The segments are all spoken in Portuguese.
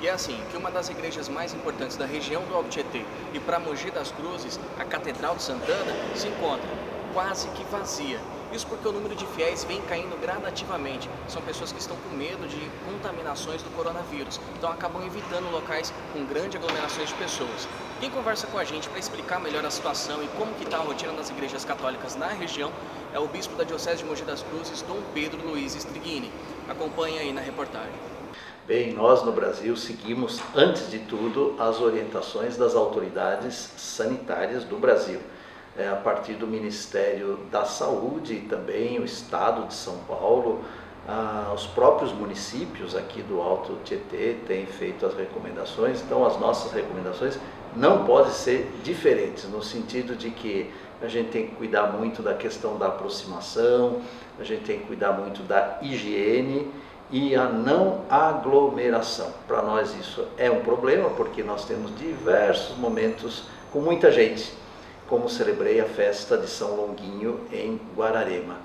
E é assim, que uma das igrejas mais importantes da região do Alto Tietê e para Mogi das Cruzes, a Catedral de Santana, se encontra quase que vazia. Isso porque o número de fiéis vem caindo gradativamente. São pessoas que estão com medo de contaminações do coronavírus, então acabam evitando locais com grande aglomerações de pessoas. Quem conversa com a gente para explicar melhor a situação e como que está a rotina das igrejas católicas na região é o bispo da Diocese de Mogi das Cruzes, Dom Pedro Luiz Strigini. Acompanhe aí na reportagem. Bem, nós no Brasil seguimos, antes de tudo, as orientações das autoridades sanitárias do Brasil. A partir do Ministério da Saúde e também o Estado de São Paulo, os próprios municípios aqui do Alto Tietê têm feito as recomendações, então as nossas recomendações não podem ser diferentes, no sentido de que a gente tem que cuidar muito da questão da aproximação, a gente tem que cuidar muito da higiene e a não aglomeração. Para nós isso é um problema, porque nós temos diversos momentos com muita gente, como celebrei a festa de São Longuinho em Guararema.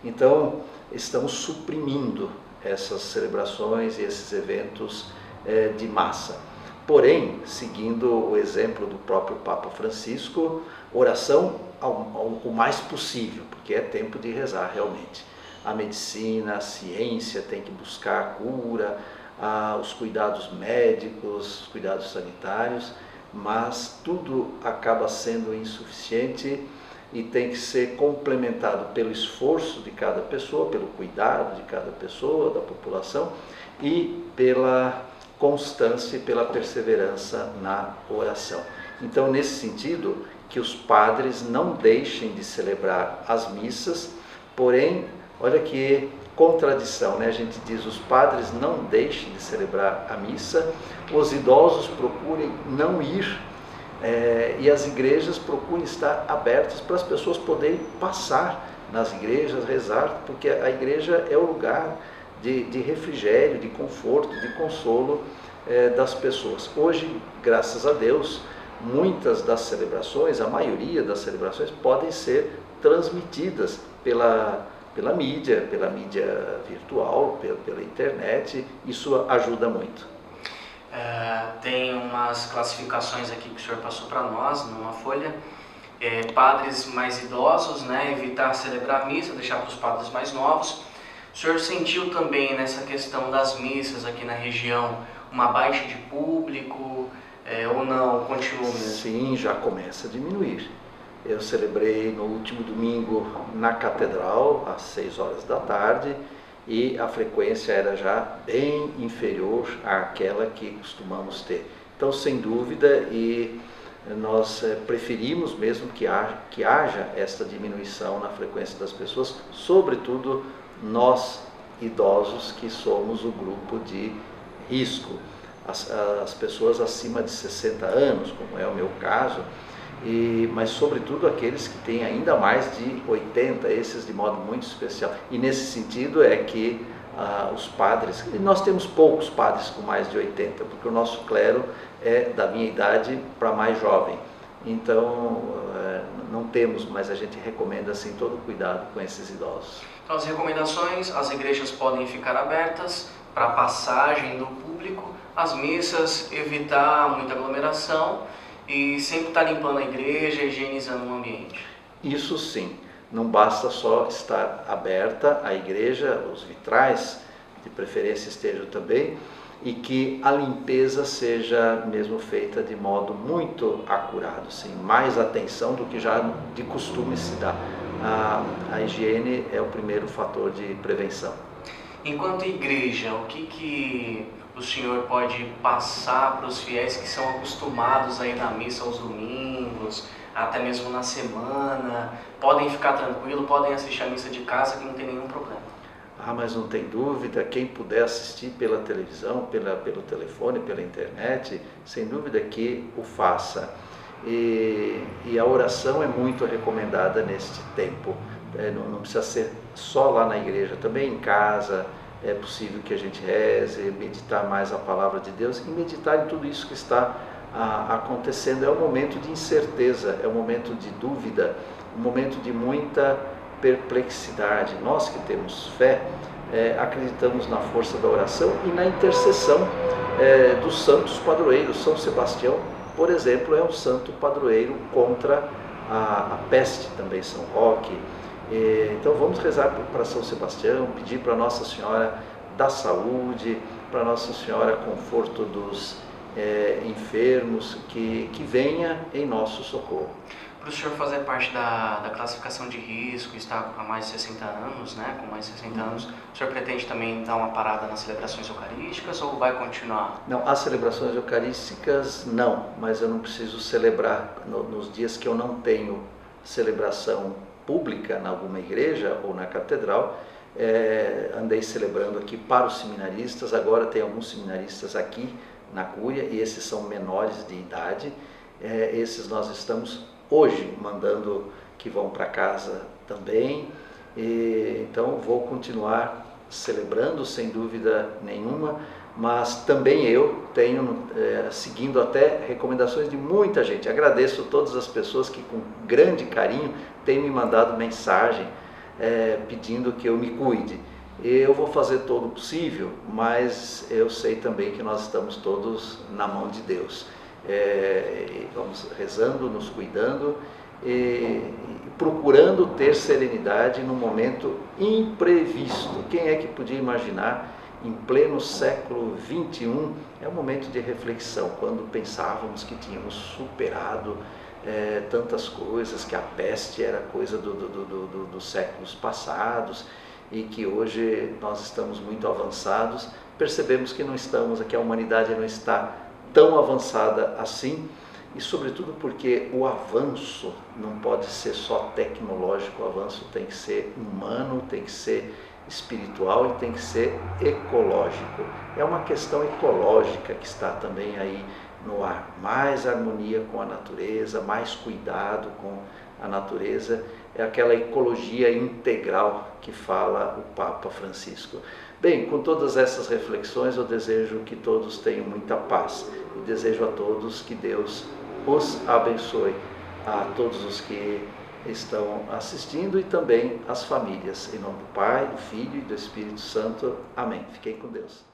Então, estamos suprimindo essas celebrações e esses eventos de massa. Porém, seguindo o exemplo do próprio Papa Francisco, oração o mais possível, porque é tempo de rezar realmente. A medicina, a ciência tem que buscar a cura, os cuidados médicos, os cuidados sanitários, mas tudo acaba sendo insuficiente e tem que ser complementado pelo esforço de cada pessoa, pelo cuidado de cada pessoa, da população e pela constância e pela perseverança na oração. Então, nesse sentido, que os padres não deixem de celebrar as missas, porém, olha que contradição, né? A gente diz, os padres não deixem de celebrar a missa, os idosos procurem não ir e as igrejas procurem estar abertas para as pessoas poderem passar nas igrejas, rezar, porque a igreja é o lugar de refrigério, de conforto, de consolo das pessoas. Hoje, graças a Deus, muitas das celebrações, a maioria das celebrações podem ser transmitidas pela mídia virtual, pela internet. Isso ajuda muito. Tem umas classificações aqui que o senhor passou para nós numa folha. Padres mais idosos, né, evitar celebrar a missa, deixar para os padres mais novos. O senhor sentiu também nessa questão das missas aqui na região uma baixa de público ou não? Continua mesmo? Sim, já começa a diminuir. Eu celebrei no último domingo na Catedral, às 6 horas da tarde, e a frequência era já bem inferior àquela que costumamos ter. Então, sem dúvida, e nós preferimos mesmo que haja esta diminuição na frequência das pessoas, sobretudo nós idosos que somos o grupo de risco. As pessoas acima de 60 anos, como é o meu caso, mas sobretudo aqueles que têm ainda mais de 80, esses de modo muito especial. E nesse sentido é que os padres, e nós temos poucos padres com mais de 80, porque o nosso clero é da minha idade para mais jovem. Então não temos, mas a gente recomenda assim todo cuidado com esses idosos. Então as recomendações, as igrejas podem ficar abertas para a passagem do público, as missas, evitar muita aglomeração e sempre estar limpando a igreja, higienizando o ambiente. Isso sim, não basta só estar aberta a igreja, os vitrais de preferência estejam também, e que a limpeza seja mesmo feita de modo muito acurado, sim, mais atenção do que já de costume se dá. A higiene é o primeiro fator de prevenção. Enquanto igreja, o que o senhor pode passar para os fiéis que são acostumados a ir na missa aos domingos, até mesmo na semana? Podem ficar tranquilos, podem assistir a missa de casa que não tem nenhum problema. Mas não tem dúvida, quem puder assistir pela televisão, pelo telefone, pela internet, sem dúvida que o faça. E a oração é muito recomendada neste tempo. Não precisa ser só lá na igreja, também em casa é possível que a gente reze, meditar mais a palavra de Deus e meditar em tudo isso que está acontecendo. É um momento de incerteza, é um momento de dúvida, um momento de muita perplexidade. Nós que temos fé, acreditamos na força da oração e na intercessão dos santos padroeiros. São Sebastião, por exemplo, é um santo padroeiro contra a peste, também São Roque. Então vamos rezar para São Sebastião, pedir para Nossa Senhora da Saúde, para Nossa Senhora conforto dos enfermos, que venha em nosso socorro. Para o senhor fazer parte da classificação de risco, estar há mais de 60 anos, né? Com mais de 60 anos, o senhor pretende também dar uma parada nas celebrações eucarísticas ou vai continuar? Não, as celebrações eucarísticas não, mas eu não preciso celebrar nos dias que eu não tenho celebração pública em alguma igreja ou na catedral. Andei celebrando aqui para os seminaristas, agora tem alguns seminaristas aqui na Cúria e esses são menores de idade, esses nós estamos hoje mandando que vão para casa também, então vou continuar celebrando sem dúvida nenhuma, mas também eu tenho seguindo até recomendações de muita gente. Agradeço todas as pessoas que com grande carinho têm me mandado mensagem pedindo que eu me cuide. Eu vou fazer todo o possível, mas eu sei também que nós estamos todos na mão de Deus. Vamos rezando, nos cuidando e procurando ter serenidade num momento imprevisto. Quem é que podia imaginar, em pleno século XXI, é um momento de reflexão, quando pensávamos que tínhamos superado tantas coisas, que a peste era coisa dos séculos passados e que hoje nós estamos muito avançados, percebemos que não estamos, que a humanidade não está tão avançada assim, e sobretudo porque o avanço não pode ser só tecnológico, o avanço tem que ser humano, tem que ser espiritual e tem que ser ecológico. É uma questão ecológica que está também aí no ar, mais harmonia com a natureza, mais cuidado com a natureza, é aquela ecologia integral que fala o Papa Francisco. Bem, com todas essas reflexões eu desejo que todos tenham muita paz e desejo a todos que Deus os abençoe, a todos os que estão assistindo e também as famílias. Em nome do Pai, do Filho e do Espírito Santo. Amém. Fiquem com Deus.